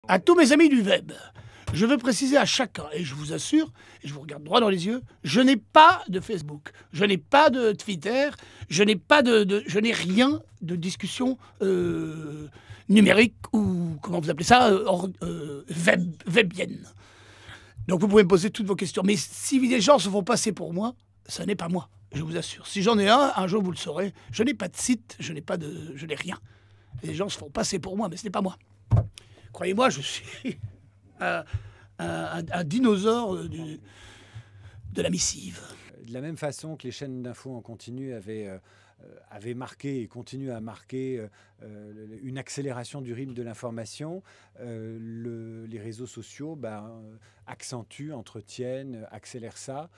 À tous mes amis du web, je veux préciser à chacun, et je vous assure, et je vous regarde droit dans les yeux, je n'ai pas de Facebook, je n'ai pas de Twitter, je n'ai rien de discussion numérique ou, comment vous appelez ça, webienne. Donc vous pouvez me poser toutes vos questions. Mais si les gens se font passer pour moi, ça n'est pas moi, je vous assure. Si j'en ai un jour vous le saurez, je n'ai pas de site, je n'ai rien. Et les gens se font passer pour moi, mais ce n'est pas moi. Croyez-moi, je suis un dinosaure de la missive. De la même façon que les chaînes d'infos en continu avaient marqué et continuent à marquer une accélération du rythme de l'information, les réseaux sociaux accentuent, entretiennent, accélèrent ça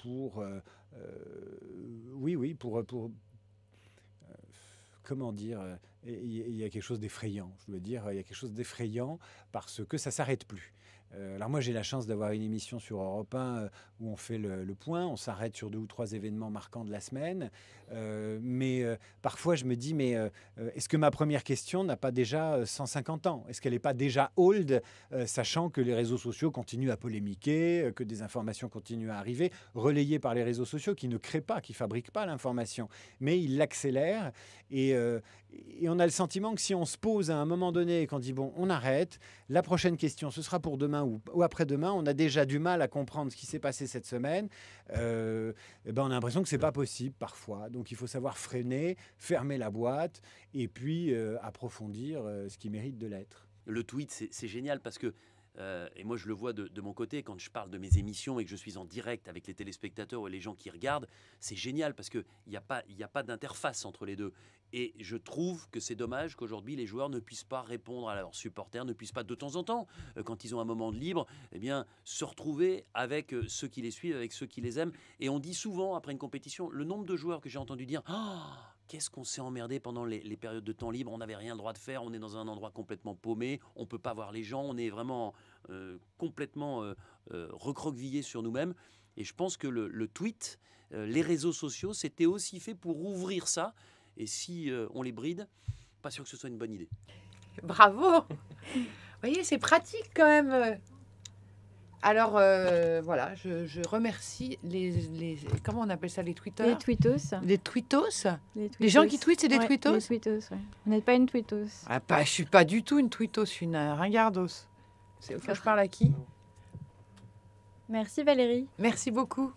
pour comment dire, il y a quelque chose d'effrayant. Je veux dire, il y a quelque chose d'effrayant parce que ça ne s'arrête plus. Alors moi, j'ai la chance d'avoir une émission sur Europe 1 où on fait le point, on s'arrête sur 2 ou 3 événements marquants de la semaine. Mais parfois, je me dis, est-ce que ma première question n'a pas déjà 150 ans? Est-ce qu'elle n'est pas déjà old, sachant que les réseaux sociaux continuent à polémiquer, que des informations continuent à arriver, relayées par les réseaux sociaux qui ne créent pas, qui ne fabriquent pas l'information, mais ils l'accélèrent. Et on a le sentiment que si on se pose à un moment donné et qu'on dit, bon, on arrête, la prochaine question, ce sera pour demain ou après-demain, on a déjà du mal à comprendre ce qui s'est passé cette semaine, on a l'impression que ce n'est pas possible parfois. Donc il faut savoir freiner, fermer la boîte et puis approfondir ce qui mérite de l'être. Le tweet, c'est génial parce que, et moi je le vois de mon côté, quand je parle de mes émissions et que je suis en direct avec les téléspectateurs et les gens qui regardent, c'est génial parce qu'il n'y a pas d'interface entre les deux. Et je trouve que c'est dommage qu'aujourd'hui les joueurs ne puissent pas répondre à leurs supporters, ne puissent pas de temps en temps, quand ils ont un moment de libre, eh bien, se retrouver avec ceux qui les suivent, avec ceux qui les aiment. Et on dit souvent après une compétition, le nombre de joueurs que j'ai entendu dire qu'est-ce qu'on s'est emmerdé pendant les périodes de temps libre, on n'avait rien le droit de faire, on est dans un endroit complètement paumé, on ne peut pas voir les gens, on est vraiment complètement recroquevillé sur nous-mêmes. Et je pense que le tweet, les réseaux sociaux, c'était aussi fait pour ouvrir ça. Et si on les bride, pas sûr que ce soit une bonne idée. Bravo. Vous voyez, c'est pratique quand même. Alors, voilà, je remercie les... Comment on appelle ça, les tweeters? Les tweetos. Les tweetos. Les gens qui tweetent, c'est des tweetos? Les tweetos, oui. Vous n'êtes pas une tweetos. Ah, je ne suis pas du tout une tweetos, je suis une ringardos. Faut que je parle à qui? Merci Valérie. Merci beaucoup.